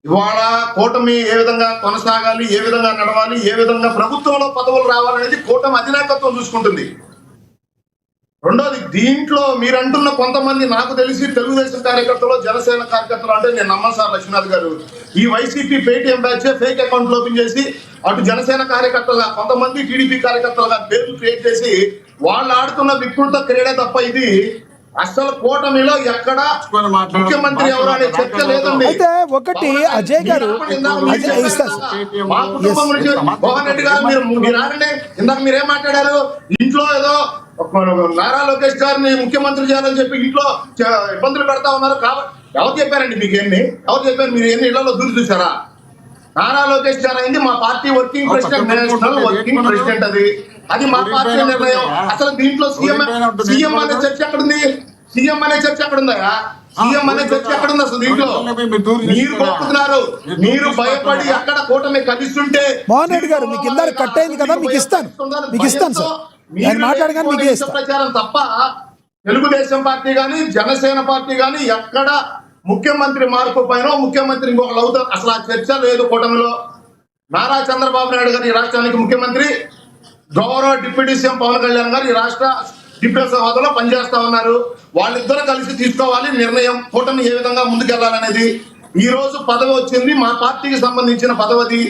ఇవాళ కూటమి ఏ విధంగా కొనసాగాలి, ఏ విధంగా నడవాలి, ఏ విధంగా ప్రభుత్వంలో పదవులు రావాలనేది కూటమి అధినాయకత్వం చూసుకుంటుంది. రెండోది, దీంట్లో మీరంటున్న కొంతమంది నాకు తెలిసి తెలుగుదేశం కార్యకర్తలు, జనసేన కార్యకర్తలు అంటే నేను నమ్మను సార్ లక్ష్మీనాథ్ గారు. ఈ YCP Paytm batch fake account open చేసి అటు జనసేన కార్యకర్తలుగా కొంతమంది, టీడీపీ కార్యకర్తలుగా పేర్లు క్రియేట్ చేసి వాళ్ళు ఆడుతున్న వికృత క్రీడ తప్ప ఇది అసలు కూటమిలో ఎక్కడ ముఖ్యమంత్రి ఎవరు అనే చర్చ లేదండి. అయితే ఒకటి అజయ్ గారు, మా కుటుంబం నుంచి మోహన్ రెడ్డి గారు మీరు ఆడండి. ఇందాక మీరేం మాట్లాడారు, ఇంట్లో ఏదో నారా లోకేష్ గారిని ముఖ్యమంత్రి చేయాలని చెప్పి ఇంట్లో ఇబ్బందులు పెడతా ఉన్నారు. కాబట్టి ఎవరు చెప్పారండి మీకు ఎన్ని? ఎవరు చెప్పారు? మీరు ఎన్ని ఇళ్లలో దూరి చూసారా? నారా లోకేష్ గారు అయింది మా party working president, national working president. అది మా పార్టీ నిర్ణయం. అసలు దీంట్లో సీఎం అనే చర్చ ఎక్కడుంది? సీఎం అనే చర్చ ఎక్కడుందా? సీఎం అనే చర్చ ఎక్కడుంది అసలు? దీంట్లో మీరు కోరుతున్నారు, మీరు భయపడి అక్కడ కూటమి కలిస్తుంటే. మోహన్ రెడ్డి గారు మీకు ఇందాక కట్ అయింది కదా, మీకు ఇస్తాను సార్, మాట్లాడగానే మీకు ప్రచారం తప్ప తెలుగుదేశం పార్టీ గాని జనసేన పార్టీ గాని ఎక్కడ ముఖ్యమంత్రి మార్పు పైన ముఖ్యమంత్రి ఇంకొకరు అవుతారు అసలు ఆ చర్చ లేదు కూటమిలో. నారా చంద్రబాబు నాయుడు గారు ఈ రాష్ట్రానికి ముఖ్యమంత్రి, గౌరవ డిప్యూటీ సీఎం పవన్ కళ్యాణ్ గారు ఈ రాష్ట్ర డిప్యూటీ సీఎం హోదాలో పనిచేస్తా ఉన్నారు. వాళ్ళిద్దరూ కలిసి తీసుకోవాలి నిర్ణయం, కూటమి ఏ విధంగా ముందుకెళ్లాలనేది. ఈ రోజు పదవి వచ్చింది, మా పార్టీకి సంబంధించిన పదవి.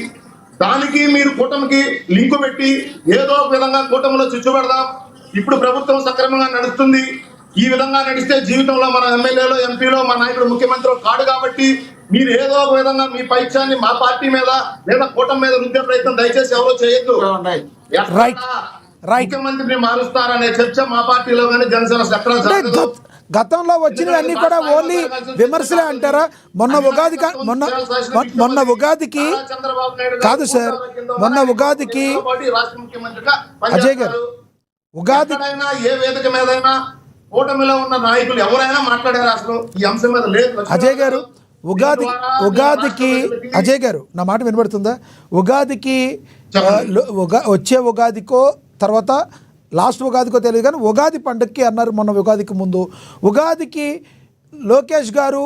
దానికి మీరు కూటమికి లింకు పెట్టి ఏదో ఒక విధంగా కూటమిలో చిచ్చు పెడదాం. ఇప్పుడు ప్రభుత్వం సక్రమంగా నడుస్తుంది. ఈ విధంగా నడిస్తే జీవితంలో మన ఎమ్మెల్యేలో, ఎంపీలో, మా నాయకుడు ముఖ్యమంత్రి కాడు. కాబట్టి మీరు ఏదో ఒక విధంగా మీ పైత్యాన్ని మా పార్టీ మీద లేదా కూటమి మీద రుద్దే ప్రయత్నం దయచేసి ఎవరో చేయొద్దు. ముఖ్యమంత్రిని మారుస్తారనే చర్చ మా పార్టీలో కానీ జనసేన ఎక్కడ గతంలో వచ్చినవన్నీ కూడా ఓన్లీ విమర్శలే అంటారా? మొన్న ఉగాదికి కాదు సార్, మొన్న ఉగాదికి అజయ్ గారు ఉగాది ఏ వేదిక మీదైనా కూటమిలో ఉన్న నాయకులు ఎవరైనా మాట్లాడారు అసలు ఈ అంశం మీద లేదు. అజయ్ గారు ఉగాదికి అజయ్ గారు నా మాట వినబడుతుందా? ఉగాదికి వచ్చే ఉగాదికో తర్వాత లాస్ట్ ఉగాదికో తెలియదు కానీ ఉగాది పండుగకి అన్నారు మొన్న ఉగాదికి ముందు. ఉగాదికి లోకేష్ గారు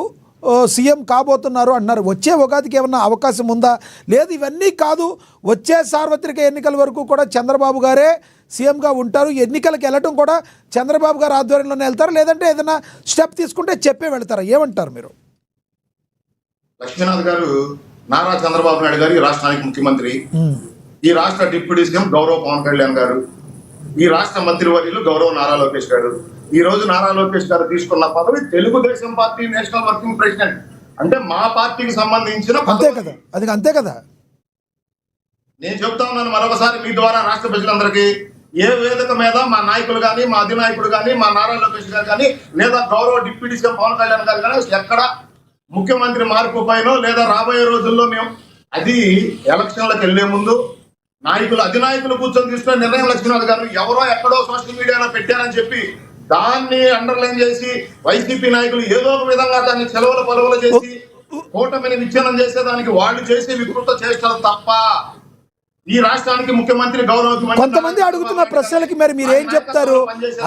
సీఎం కాబోతున్నారు అన్నారు. వచ్చే ఉగాదికి ఏమన్నా అవకాశం ఉందా? లేదు, ఇవన్నీ కాదు, వచ్చే సార్వత్రిక ఎన్నికల వరకు కూడా చంద్రబాబు గారే సీఎంగా ఉంటారు, ఎన్నికలకు వెళ్ళటం కూడా చంద్రబాబు గారు ఆధ్వర్యంలోనే వెళ్తారు, లేదంటే ఏదైనా స్టెప్ తీసుకుంటే చెప్పే వెళ్తారా? ఏమంటారు మీరు? లక్ష్మీనాథ్ గారు నారా చంద్రబాబు నాయుడు గారు ఈ రాష్ట్రానికి ముఖ్యమంత్రి, ఈ రాష్ట్ర డిప్యూటీ సీఎం గౌరవ పవన్ కళ్యాణ్ గారు, ఈ రాష్ట్ర మంత్రివర్యులు గౌరవ నారా లోకేష్ గారు. ఈ రోజు నారా లోకేష్ గారు తీసుకున్న పదవి Telugu Desam party national working president, అంటే మా పార్టీకి సంబంధించిన అంతే కదా, అది అంతే కదా. నేను చెప్తా ఉన్నాను మరొకసారి మీ ద్వారా రాష్ట్ర ప్రజలందరికీ, ఏ వేదిక మీద మా నాయకులు కానీ, మా అధినాయకుడు కానీ, మా నారా లోకేష్ గారు కానీ, లేదా గౌరవ డిప్యూటీ సీఎం పవన్ కళ్యాణ్ గారు కానీ ఎక్కడ ముఖ్యమంత్రి మార్పు పైన లేదా రాబోయే రోజుల్లో మేము అది ఎలక్షన్లకు వెళ్లే ముందు నాయకులు అధినాయకులు కూర్చొని తీసుకున్న నిర్ణయం లక్ష్మీనాథ్ గారు ఎవరో ఎక్కడో సోషల్ మీడియాలో పెట్టారని చెప్పి దాన్ని అండర్లైన్ చేసి వైసీపీ నాయకులు ఏదో ఒక విధంగా దాన్ని చెలవల పొలవలు చేసి కూటమిని విచ్ఛిన్నం చేసేదానికి వాళ్ళు చేసే వికృత చేష్టలు తప్ప ఈ రాష్ట్రానికి ముఖ్యమంత్రి గౌరవ కొంతమంది అడుగుతున్న ప్రశ్నలకి మరి మీరు ఏం చెప్తారు?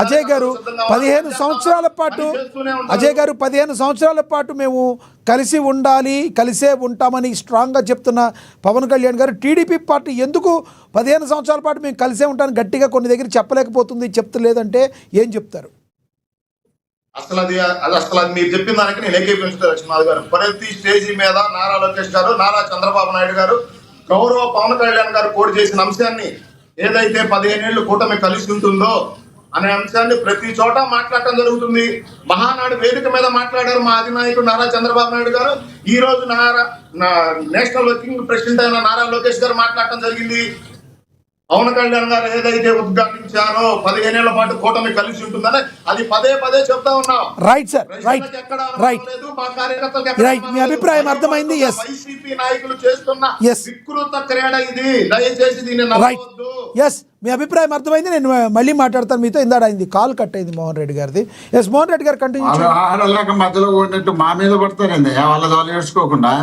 అజయ్ గారు 15 సంవత్సరాల పాటు అజయ్ గారు 15 సంవత్సరాల పాటు మేము కలిసి ఉండాలి, కలిసే ఉంటామని స్ట్రాంగ్గా చెప్తున్న పవన్ కళ్యాణ్ గారు టీడీపీ పార్టీ ఎందుకు 15 సంవత్సరాల పాటు మేము కలిసే ఉంటామని గట్టిగా కొన్ని దగ్గర చెప్పలేకపోతుంది, చెప్తలేదంటే ఏం చెప్తారు? అసలు అది మీరు చెప్పిన దానికి నేను ఏకీపించుతాను లక్ష్మీనాథ్ గారు. ప్రతి స్టేజీ మీద నారా లోకేష్ గారు, నారా చంద్రబాబు నాయుడు గారు, గౌరవ పవన్ కళ్యాణ్ గారు కోడి చేసిన అంశాన్ని ఏదైతే 15 ఏళ్ళు కూటమి కలిసి ఉంటుందో అనే అంశాన్ని ప్రతి చోట మాట్లాడటం జరుగుతుంది. మహానాడు వేదిక మీద మాట్లాడారు మా అధినాయకుడు నారా చంద్రబాబు నాయుడు గారు. ఈ రోజు నేషనల్ వర్కింగ్ ప్రెసిడెంట్ అయిన నారా లోకేష్ గారు మాట్లాడటం జరిగింది. పవన్ కళ్యాణ్ గారు ఏదైతే ఉద్ఘాటించారో 15 ఏళ్ల పాటు కూటమి కలిసి ఉంటుందని అది పదే పదే చెప్తా ఉన్నాం. Right sir, right. మీ అభిప్రాయం అర్థమైంది. వైసీపీ నాయకులు చేస్తున్న వికృత క్రీడ ఇది, దయచేసి దీన్ని నమ్మవద్దు. ఎస్, మీ అభిప్రాయం అర్థమైంది. నేను మళ్ళీ మాట్లాడతాను మీతో. ఇందాడ అయింది కాల్ కట్ అయింది మోహన్ రెడ్డి గారిది. ఎస్, మోహన్ రెడ్డి గారు కంటిన్యూ. మధ్యలో ఉన్నట్టు మా మీద పడతారండి వాళ్ళ వాళ్ళు నేర్చుకోకుండా.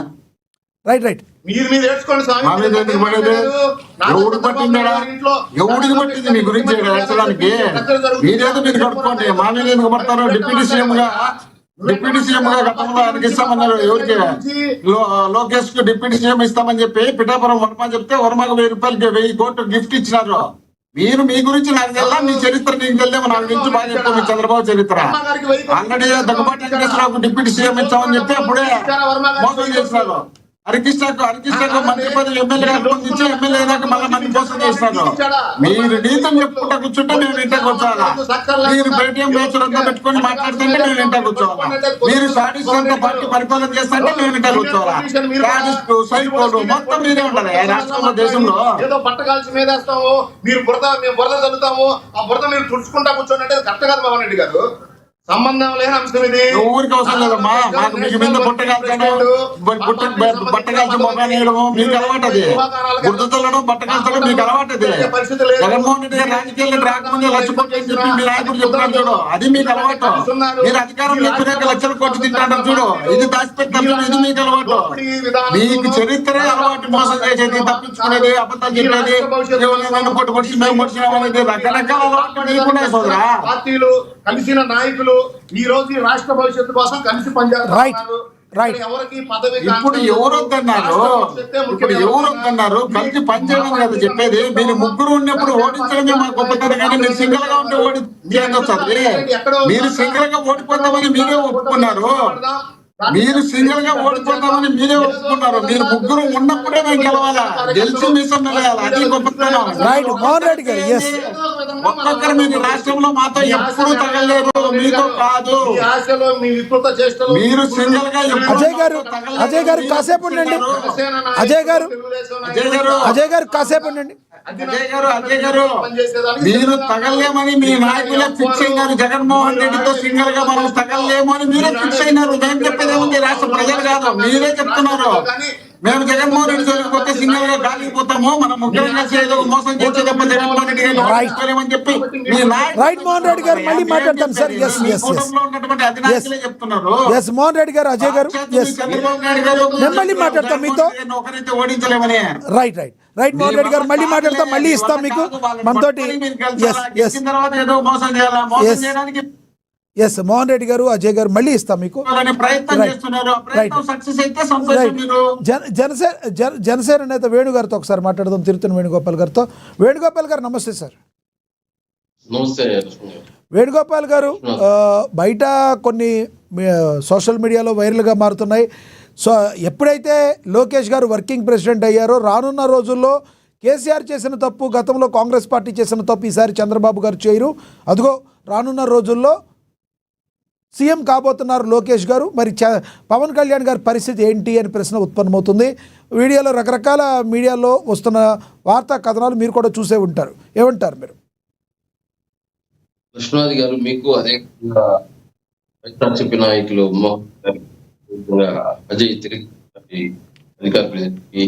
రైట్. మీరు నేర్చుకోండి. ఎవడు పట్టిందా? ఎవడికి పట్టింది మీ గురించి మీరేదో మీరు కట్టుకోండి. మా మీద ఎందుకు పడతారో డిప్యూటీ సీఎం గా డిప్యూటీ సీఎం గా గతంలో ఆయనకి ఇస్తామన్నారు. ఎవరికి? లోకేష్ కు డిప్యూటీ సీఎం ఇస్తామని చెప్పి పిఠాపురం వర్మ చెప్తే వర్మకు 1000 రూపాయలకి 1000 కోట్లు గిఫ్ట్ ఇచ్చినారు. మీరు మీ గురించి నాకు తెల్లా, మీ చరిత్ర నీకు తెలియదేమో. నాకు గురించి బాగా చెప్తాం మీ చంద్రబాబు చరిత్ర. ఆల్రెడీ దగ్గుబాటి వెంకటేశ్వరరావుకు డిప్యూటీ సీఎం ఇచ్చామని చెప్పి అప్పుడే మోసం చేసినారు. హరికృష్ణకు మంత్రి పదవి ఎమ్మెల్యే ఇచ్చి ఎమ్మెల్యే అయినాక మళ్ళీ మంది మోసం చేస్తారు. మీరు నీతం చెప్పుకుంటా కూర్చుంటే మేము ఇంటికి వచ్చాలా? మీరు పేటీఎం వేసులంతా పెట్టుకొని మాట్లాడుతుంటే మేము ఇంటికి వచ్చావాలా? మీరు సాటిస్ఫైడ్ పార్టీ పరిపాలన చేస్తుంటే మేము ఇంటికి వచ్చావాలా? సాటిస్టు సైకోలు మొత్తం మీరే ఉంటారు ఈ రాష్ట్రంలో, దేశంలో. ఏదో బట్ట కాల్చి మీదేస్తాము, మీరు మేము బురద చల్లుతాము, ఆ బురద మీరు తుడుచుకుంటా కూర్చోండి అంటే కరెక్ట్ కాదు పవన్ రెడ్డి గారు. సంబంధం లేని అంశం ఇది. ఊరికి అవసరం లేదమ్మా. మాకు మీకు మీద బట్టకాల్చడం, బట్టకాల్చి మొఖాన్ని వేయడము మీకు అలవాటు. అది గుర్తు చల్లడం, బట్టకాల్చడం మీకు అలవాటు. అది జగన్మోహన్ రెడ్డి గారు రాజకీయాల్లో రాకముందే లక్షకోట్లు అని చెప్పి మీ నాయకుడు చెప్తున్నాడు చూడు, అది మీకు అలవాటు. మీరు అధికారం ఎత్తులేక లక్షల కోట్లు తింటారు చూడు, ఇది దాచిపెట్టారు, ఇది మీకు అలవాటు. మీకు చరిత్రే అలవాటు. మోసం చేసేది, తప్పించుకునేది, అబద్ధాలు చెప్పేది, ఎవరైనా పొట్టి మేము పొడిచినాం అనేది రకరకాల అలవాటు మీకున్నాయి సోదరా. పార్టీలు కలిసిన నాయకులు ఈ రోజు ఈ రాష్ట్ర భవిష్యత్తు కోసం కలిసి పనిచేస్తున్నారు. ఎవరికి పదవి ఇప్పుడు ఎవరొద్దన్నారు? కలిసి పనిచేయడం కదా చెప్పేది. మీరు ముగ్గురు ఉన్నప్పుడు ఓడించడమే మా గొప్పతనం. కానీ మీరు సింగిల్ గా ఉంటే ఓడించండి. మీరు సింగిల్ గా ఓడిపోతామని మీరే ఒప్పుకున్నారు. మీరు సింగిల్ గా ఓడిపోతామని మీరే ఒప్పుకున్నారు. మీరు ముగ్గురు ఉన్నప్పుడే మేము గెలవాలా, గెలిచి మీసం మెలగాలి. అది గొప్పతనం. ఒక్కొక్కరు మీరు రాష్ట్రంలో మాతో ఎప్పుడు తగలేరు, మీతో కాదు. మీరు సింగిల్ గా అజయ్ గారు కాసేపు ఉండండి. అజయ్ గారు కాసేపు ఉండండి. అజయ్ గారు మీరు తగలేమని మీ నాయకులే ఫిక్స్ అయినారు. జగన్మోహన్ రెడ్డితో సింగిల్ గా మనం తగలేమో అని మీరే ఫిక్స్ అయినారు. మేము చెప్పేది ఏముంది? రాష్ట్ర ప్రజలు కాదు, మీరే చెప్తున్నారు. మేము జగన్మోహన్ రెడ్డి చదివిపోతే సింగిల్ గా గాలిపోతాము, మనం ముఖ్యంగా ఏదో మోసం చేసే తప్ప జగన్మోహన్ రెడ్డి గారు చెప్పి రైట్ మోహన్ రెడ్డి గారు మళ్ళీ మాట్లాడతాం సార్. ఉన్నటువంటి అధినాయకులే చెప్తున్నారు. మోహన్ రెడ్డి గారు, అజయ్ గారు, చంద్రబాబు నాయుడు గారు నేను మళ్ళీ మాట్లాడతాం మీతో. ఒకరైతే ఓడించలేమని. రైట్ మోహన్ రెడ్డి గారు మళ్ళీ మాట్లాడతాం, మళ్ళీ ఇస్తాం మీకు మనతోటి. మోహన్ రెడ్డి గారు, అజయ్ గారు మళ్ళీ ఇస్తాం మీకు. జనసేన నేత వేణు గారితో ఒకసారి మాట్లాడదాం, తిరుత్తని వేణుగోపాల్ గారితో. వేణుగోపాల్ గారు నమస్తే సార్. నమస్తే వేణుగోపాల్ గారు, బయట కొన్ని సోషల్ మీడియాలో వైరల్గా మారుతున్నాయి. సో ఎప్పుడైతే లోకేష్ గారు వర్కింగ్ ప్రెసిడెంట్ అయ్యారో రానున్న రోజుల్లో కేసీఆర్ చేసిన తప్పు, గతంలో కాంగ్రెస్ పార్టీ చేసిన తప్పు ఈసారి చంద్రబాబు గారు చేయరు. అదిగో రానున్న రోజుల్లో సీఎం కాబోతున్నారు లోకేష్ గారు. మరి పవన్ కళ్యాణ్ గారి పరిస్థితి ఏంటి అని ప్రశ్న ఉత్పన్నమవుతుంది. వీడియోలో రకరకాల మీడియాలో వస్తున్న వార్తా కథనాలు మీరు కూడా చూసే ఉంటారు. ఏమంటారు మీరు? కృష్ణాది గారు, మీకు అదే వైఎస్ఆర్సీపీ నాయకులు అజయ్ తిరిగి అధికార ప్రతినిధి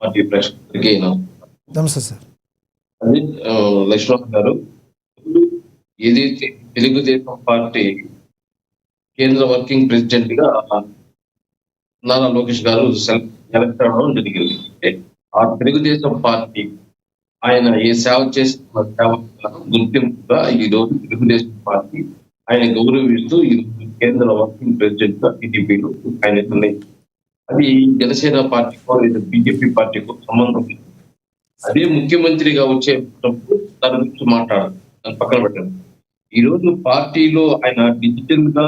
పార్టీ ప్రేక్షకులకి నమస్తే సార్. అదే లక్ష్మణ్ గారు, ఏదైతే తెలుగుదేశం పార్టీ కేంద్ర వర్కింగ్ ప్రెసిడెంట్ గా నారా లోకేష్ గారు ఎలక్ట్ అవడం జరిగింది. ఆ తెలుగుదేశం పార్టీ ఆయన ఏ సేవ చేసిన సేవ గుర్తింపుగా ఈ రోజు తెలుగుదేశం పార్టీ ఆయన గౌరవిస్తూ ఈ కేంద్ర వర్కింగ్ ప్రెసిడెంట్ గా టీడీపీలో ఆయన ఉన్నాయి. అది జనసేన పార్టీకో లేదా బీజేపీ పార్టీకో సంబంధం లేదు. అదే ముఖ్యమంత్రిగా వచ్చేటప్పుడు దాని గురించి మాట్లాడాలి, దాన్ని పక్కన పెట్టండి. ఈ రోజు పార్టీలో ఆయన డిజిటల్ గా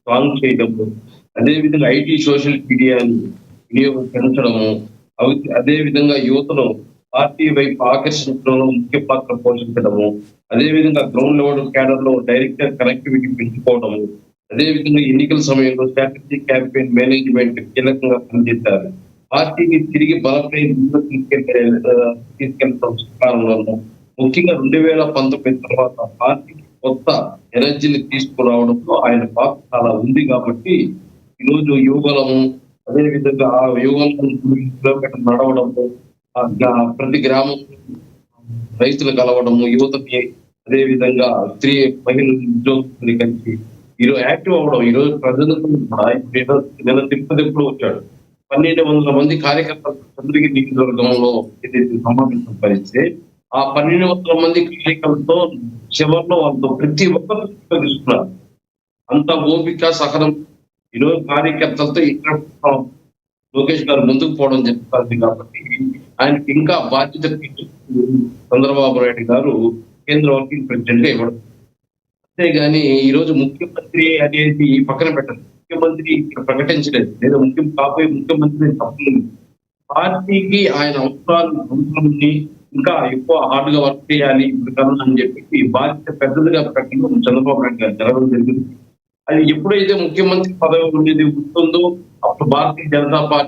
స్ట్రాంగ్ చేయడము, అదే విధంగా ఐటీ సోషల్ మీడియాని వినియోగం పెంచడము, అదే విధంగా యువతను పార్టీ వైపు ఆకర్షించడంలో ముఖ్య పాత్ర పోషించడము, అదే విధంగా గ్రౌండ్ లెవెల్ క్యాడర్ లో డైరెక్టర్ కనెక్టివిటీ పెంచుకోవడము, అదే విధంగా ఎన్నికల సమయంలో స్ట్రాటజీ క్యాంపెయిన్ మేనేజ్మెంట్ కీలకంగా పనిచేశారు. పార్టీని తిరిగి బలపై తీసుకెళ్లడం కారణంలో ముఖ్యంగా 2019 తర్వాత పార్టీకి కొత్త ఎనర్జీని తీసుకురావడంలో ఆయన పాత్ర చాలా ఉంది. కాబట్టి ఈరోజు యువబలము, అదే విధంగా ఆ యువబలం కిలోమీటర్ నడవడము, ప్రతి గ్రామం రైతులు కలవడము, యువతకి అదే విధంగా స్త్రీ మహిళలు ఉద్యోగులు కలిసి ఈరోజు యాక్టివ్ అవ్వడం. ఈరోజు ప్రజలకు నిన్న తిరుపతిప్పుడు వచ్చాడు 1200 మంది కార్యకర్తలు చంద్రగిరి నియోజకవర్గంలో ఏదైతే సమావేశం పరిస్తే ఆ 1200 మంది కార్యకర్తలతో చివరిలో వాళ్ళతో ప్రతి ఒక్కరు తీసుకున్నారు. అంత ఓపిక సహనం ఈరోజు కార్యకర్తలతో ఇక్కడ లోకేష్ గారు ముందుకు పోవడం జరుగుతుంది కాబట్టి ఆయనకి ఇంకా బాధ్యత చంద్రబాబు నాయుడు గారు కేంద్ర వర్కింగ్ ప్రెసిడెంట్ గా ఇవ్వడం. అంతేగాని ఈ రోజు ముఖ్యమంత్రి అనేది పక్కన పెట్టదు. ముఖ్యమంత్రి ఇక్కడ ప్రకటించలేదు, లేదా కాబోయే ముఖ్యమంత్రి తప్పలేదు. పార్టీకి ఆయన అవసరాన్ని ఇంకా ఎక్కువ హార్డ్ గా వర్క్ చేయాలి ఇప్పుడు అని చెప్పి బాధ్యత పెద్దదిగా ప్రకటించడం చంద్రబాబు నాయుడు గారు జరగడం జరిగింది. అది ఎప్పుడైతే ముఖ్యమంత్రి పదవి ఉండేది ఉంటుందో అప్పుడు భారతీయ జనతా పార్టీ